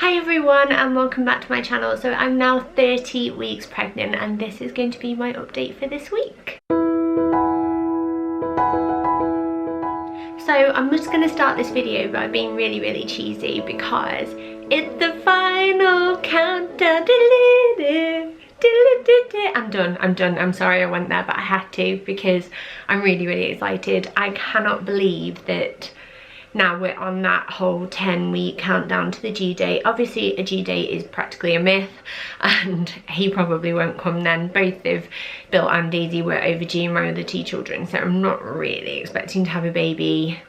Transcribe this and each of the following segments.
Hi everyone and welcome back to my channel. So I'm now 30 weeks pregnant and this is going to be my update for this week. So I'm just going to start this video by being really cheesy because it's the final countdown. I'm done. I'm sorry I went there, but I had to because I'm really excited. I cannot believe that now we're on that whole 10-week countdown to the due date. Obviously a due date is practically a myth and he probably won't come then. Both of Bill and Daisy were overdue, my other two children, so I'm not really expecting to have a baby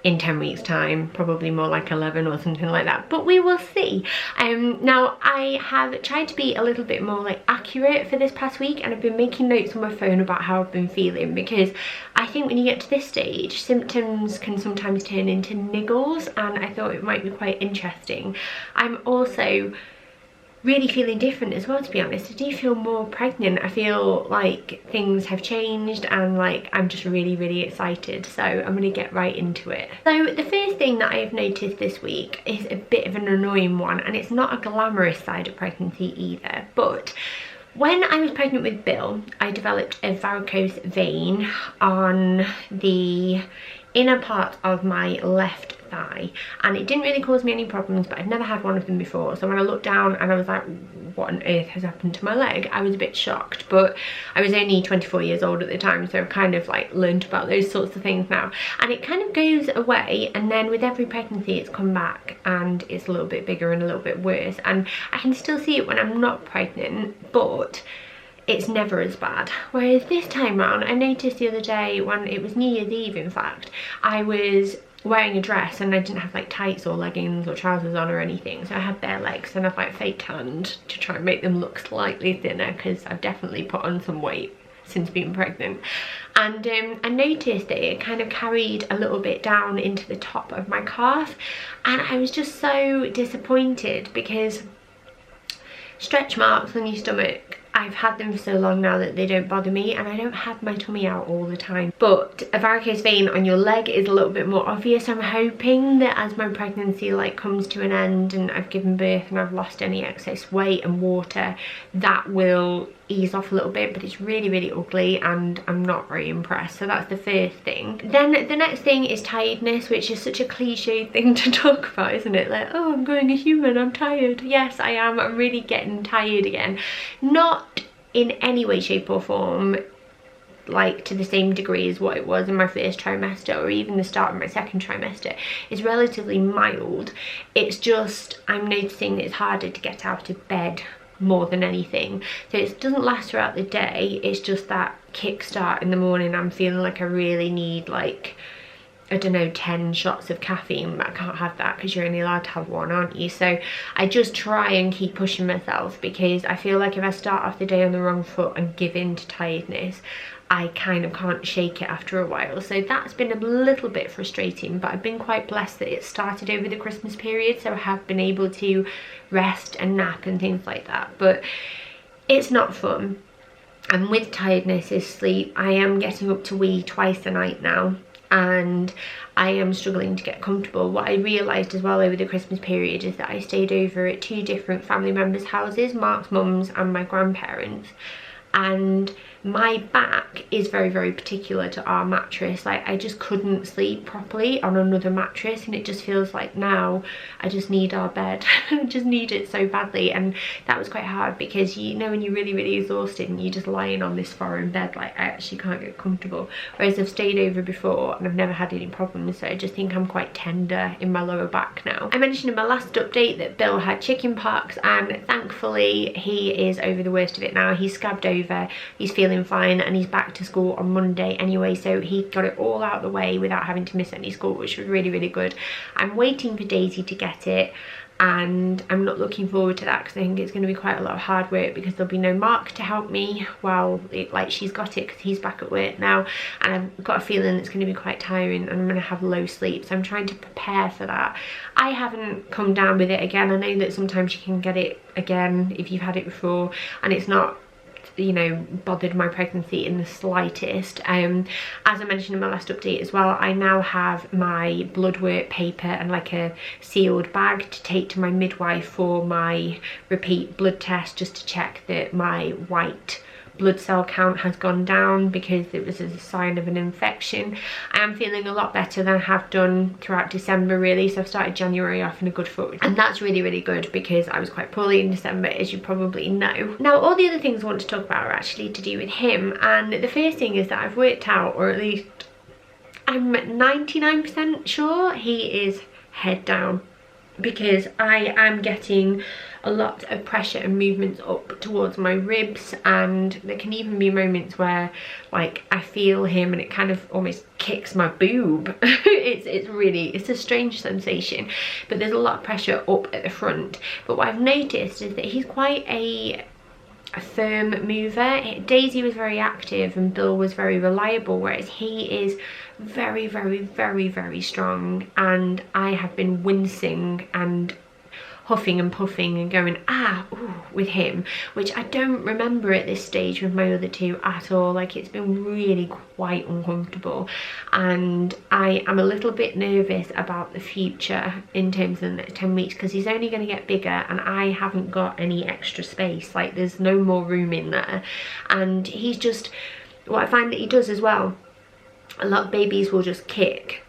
in 10 weeks time, probably more like 11 or something like that, but we will see. Now I have tried to be a little bit more like accurate for this past week, and I've been making notes on my phone about how I've been feeling, because I think when you get to this stage symptoms can sometimes turn into niggles, and I thought it might be quite interesting. I'm also really feeling different as well, to be honest. I do feel more pregnant. I feel like things have changed and like I'm just really excited, so I'm gonna get right into it. So the first thing that I've noticed this week is a bit of an annoying one, and it's not a glamorous side of pregnancy either, but when I was pregnant with Bill, I developed a varicose vein on the inner part of my left thigh, and it didn't really cause me any problems, but I've never had one of them before. So when I looked down and I was like, what on earth has happened to my leg, I was a bit shocked, but I was only 24 years old at the time, so I've kind of like learned about those sorts of things now, and it kind of goes away, and then with every pregnancy it's come back and it's a little bit bigger and a little bit worse, and I can still see it when I'm not pregnant, but it's never as bad. Whereas this time round, I noticed the other day when it was New Year's Eve, in fact, I was wearing a dress and I didn't have like tights or leggings or trousers on or anything, so I had bare legs, and I've like fake tanned to try and make them look slightly thinner because I've definitely put on some weight since being pregnant. And I noticed that it kind of carried a little bit down into the top of my calf, and I was just so disappointed because stretch marks on your stomach, I've had them for so long now that they don't bother me, and I don't have my tummy out all the time. But a varicose vein on your leg is a little bit more obvious. I'm hoping that as my pregnancy like comes to an end and I've given birth and I've lost any excess weight and water, that will ease off a little bit, but it's really ugly and I'm not very impressed. So that's the first thing. Then the next thing is tiredness, which is such a cliche thing to talk about, isn't it? Like, oh, I'm growing a human, I'm tired. Yes, I am. I'm really getting tired again. Not in any way, shape or form like to the same degree as what it was in my first trimester or even the start of my second trimester. It's relatively mild. It's just I'm noticing that it's harder to get out of bed more than anything. So it doesn't last throughout the day, it's just that kickstart in the morning. I'm feeling like I really need like, I don't know, 10 shots of caffeine, but I can't have that because you're only allowed to have one, aren't you? So I just try and keep pushing myself, because I feel like if I start off the day on the wrong foot and give in to tiredness, I kind of can't shake it after a while. So that's been a little bit frustrating, but I've been quite blessed that it started over the Christmas period, so I have been able to rest and nap and things like that, but it's not fun. And with tiredness is sleep. I am getting up to wee twice a night now, and I am struggling to get comfortable. What I realised as well over the Christmas period is that I stayed over at 2 different family members' houses, Mark's mum's and my grandparents', and my back is very particular to our mattress. Like, I just couldn't sleep properly on another mattress, and it just feels like now I just need our bed. I just need it so badly, and that was quite hard because, you know, when you're really exhausted and you're just lying on this foreign bed, like I actually can't get comfortable. Whereas I've stayed over before and I've never had any problems, so I just think I'm quite tender in my lower back now. I mentioned in my last update that Bill had chicken pox, and thankfully he is over the worst of it now. He's scabbed over, he's feeling fine, and he's back to school on Monday anyway, so he got it all out of the way without having to miss any school, which was really good. I'm waiting for Daisy to get it, and I'm not looking forward to that because I think it's going to be quite a lot of hard work, because there'll be no Mark to help me while she's got it, because he's back at work now, and I've got a feeling it's going to be quite tiring and I'm going to have low sleep, so I'm trying to prepare for that. I haven't come down with it again. I know that sometimes you can get it again if you've had it before, and it's not you know, bothered my pregnancy in the slightest. As I mentioned in my last update as well, I now have my blood work paper and like a sealed bag to take to my midwife for my repeat blood test, just to check that my white blood cell count has gone down, because it was a sign of an infection. I am feeling a lot better than I have done throughout December really, so I've started January off in a good foot, and that's really, really good, because I was quite poorly in December, as you probably know. Now, all the other things I want to talk about are actually to do with him, and the first thing is that I've worked out, or at least I'm 99% sure he is head down, because I am getting a lot of pressure and movements up towards my ribs, and there can even be moments where like I feel him and it kind of almost kicks my boob. it's a strange sensation, but there's a lot of pressure up at the front. But what I've noticed is that he's quite a firm mover. Daisy was very active and Bill was very reliable, whereas he is very, very, very, very strong, and I have been wincing and huffing and puffing and going ooh, with him, which I don't remember at this stage with my other two at all. Like, it's been really quite uncomfortable, and I am a little bit nervous about the future in terms of the next 10 weeks, because he's only going to get bigger and I haven't got any extra space. Like, there's no more room in there, and he's just, what I find that he does as well, a lot of babies will just kick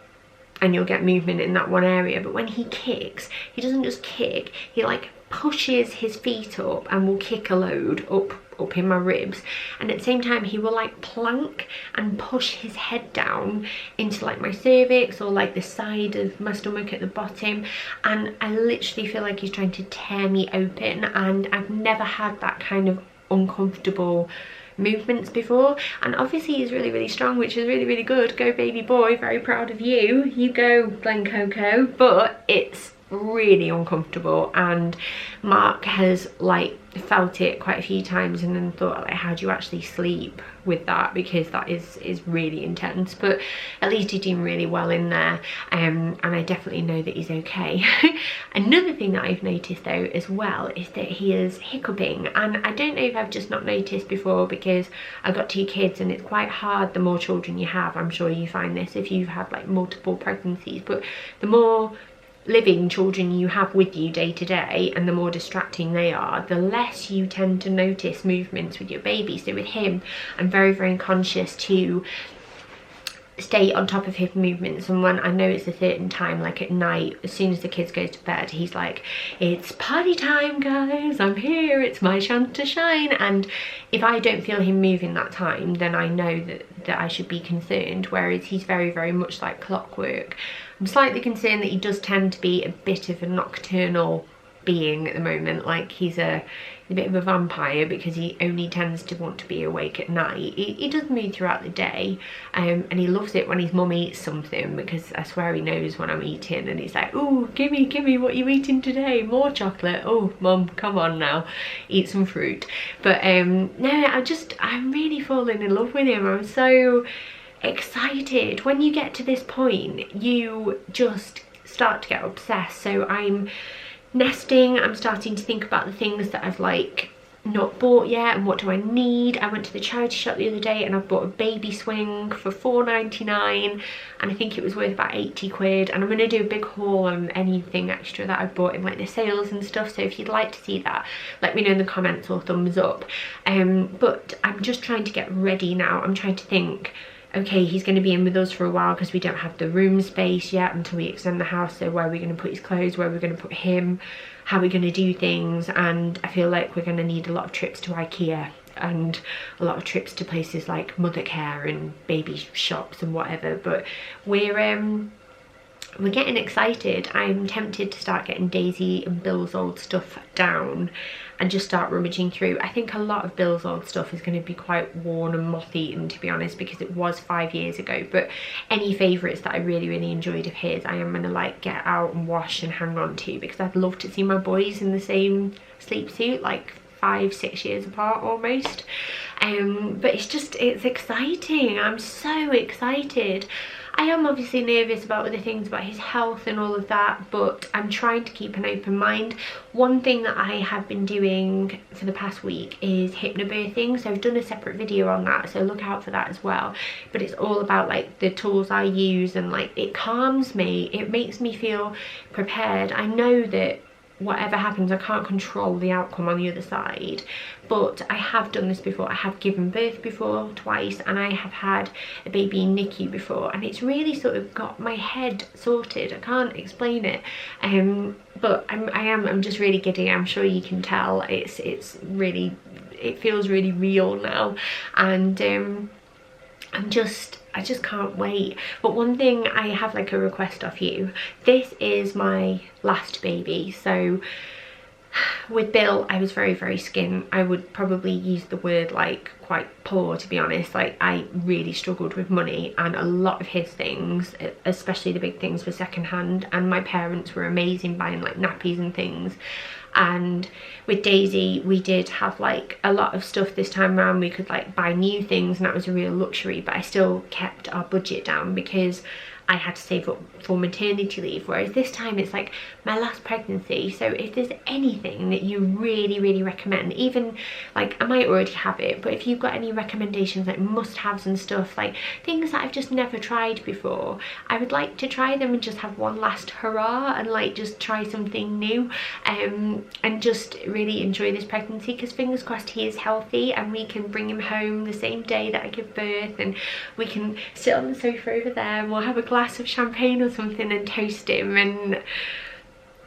and you'll get movement in that one area, but when he kicks, he doesn't just kick, he like pushes his feet up and will kick a load up in my ribs, and at the same time he will like plank and push his head down into like my cervix or like the side of my stomach at the bottom, and I literally feel like he's trying to tear me open, and I've never had that kind of uncomfortable movements before. And obviously he's really, really strong, which is really, really good. Go baby boy, very proud of you. You go, Glen Coco. But it's really uncomfortable, and Mark has like felt it quite a few times and then thought, like, how do you actually sleep with that, because that is really intense. But at least he's doing really well in there, and I definitely know that he's okay. Another thing that I've noticed though as well is that he is hiccuping, and I don't know if I've just not noticed before because I've got 2 kids and it's quite hard the more children you have. I'm sure you find this if you've had like multiple pregnancies, but the more living children you have with you day to day and the more distracting they are, the less you tend to notice movements with your baby. So with him, I'm very, very conscious to stay on top of his movements, and when I know it's a certain time, like at night, as soon as the kids go to bed, he's like, it's party time guys, I'm here, it's my chance to shine. And if I don't feel him moving that time, then I know that I should be concerned, whereas he's very, very much like clockwork. I'm slightly concerned that he does tend to be a bit of a nocturnal being at the moment, like he's a bit of a vampire, because he only tends to want to be awake at night. He does move throughout the day, and he loves it when his mum eats something, because I swear he knows when I'm eating, and he's like, oh, gimme, what are you eating today? More chocolate? Oh mum, come on now, eat some fruit. But no, I'm really falling in love with him. I'm so excited. When you get to this point, you just start to get obsessed. So I'm nesting, I'm starting to think about the things that I've like not bought yet and what do I need. I went to the charity shop the other day and I bought a baby swing for £4.99, and I think it was worth about 80 quid, and I'm going to do a big haul on anything extra that I've bought in like the sales and stuff. So if you'd like to see that, let me know in the comments or thumbs up. But I'm just trying to get ready now. I'm trying to think, okay, he's going to be in with us for a while because we don't have the room space yet until we extend the house. So where are we going to put his clothes, where are we going to put him, how are we going to do things? And I feel like we're going to need a lot of trips to IKEA and a lot of trips to places like mother care and baby shops and whatever. But we're getting excited. I'm tempted to start getting Daisy and Bill's old stuff down and just start rummaging through. I think a lot of Bill's old stuff is going to be quite worn and moth-eaten, to be honest, because it was 5 years ago. But any favourites that I really, really enjoyed of his, I am going to like get out and wash and hang on to, because I'd love to see my boys in the same sleep suit, like 5-6 years apart almost. But it's exciting. I'm so excited. I am obviously nervous about other things, about his health and all of that, but I'm trying to keep an open mind. One thing that I have been doing for the past week is hypnobirthing, so I've done a separate video on that, so look out for that as well. But it's all about like the tools I use, and like it calms me, it makes me feel prepared. I know that whatever happens, I can't control the outcome on the other side, but I have done this before. I have given birth before twice, and I have had a baby in NICU before, and it's really sort of got my head sorted. I can't explain it, but I'm just really giddy. I'm sure you can tell. It's really, it feels really real now, and I just can't wait. But one thing, I have like a request of you. This is my last baby, so with Bill I was very skin. I would probably use the word like quite poor, to be honest. Like I really struggled with money, and a lot of his things, especially the big things, were secondhand, and my parents were amazing buying like nappies and things. And with Daisy we did have like a lot of stuff this time around. We could like buy new things, and that was a real luxury, but I still kept our budget down because I had to save up for maternity leave, whereas this time it's like my last pregnancy. So if there's anything that you really recommend, even like I might already have it, but if you've got any recommendations, like must-haves and stuff, like things that I've just never tried before, I would like to try them and just have one last hurrah and like just try something new, and just really enjoy this pregnancy, because fingers crossed he is healthy and we can bring him home the same day that I give birth, and we can sit on the sofa over there and we'll have a glass of champagne or something and toast him. And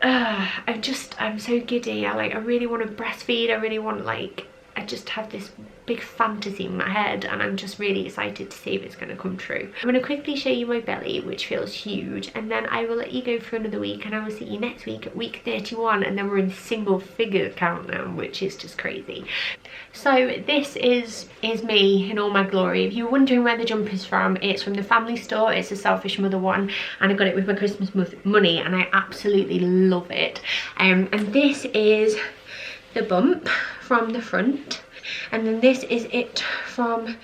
I'm so giddy. I really want to breastfeed. I really want, like, I just have this big fantasy in my head, and I'm just really excited to see if it's going to come true. I'm going to quickly show you my belly, which feels huge, and then I will let you go for another week, and I will see you next week at week 31, and then we're in single figure countdown, which is just crazy. So this is me in all my glory. If you're wondering where the jumper's from, it's from the family store. It's a Selfish Mother one, and I got it with my Christmas money, and I absolutely love it. And this is the bump from the front, and then this is it from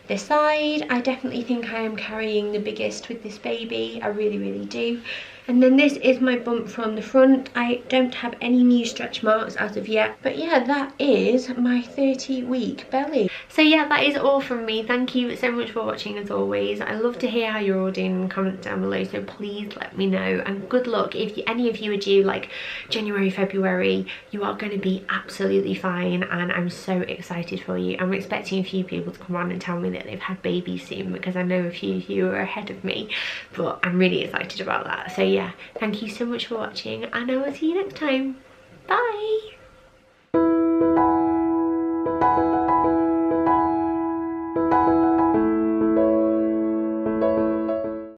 the side. I definitely think I am carrying the biggest with this baby. I really do. And then this is my bump from the front. I don't have any new stretch marks as of yet, but yeah, that is my 30-week belly. So yeah, that is all from me. Thank you so much for watching as always. I love to hear how you're all doing in the comments down below, so please let me know, and good luck. If any of you are due like January, February, you are going to be absolutely fine, and I'm so excited for you. I'm expecting a few people to come on and tell me that they've had babies soon, because I know a few of you are ahead of me, but I'm really excited about that. So yeah, thank you so much for watching, and I will see you next time. Bye!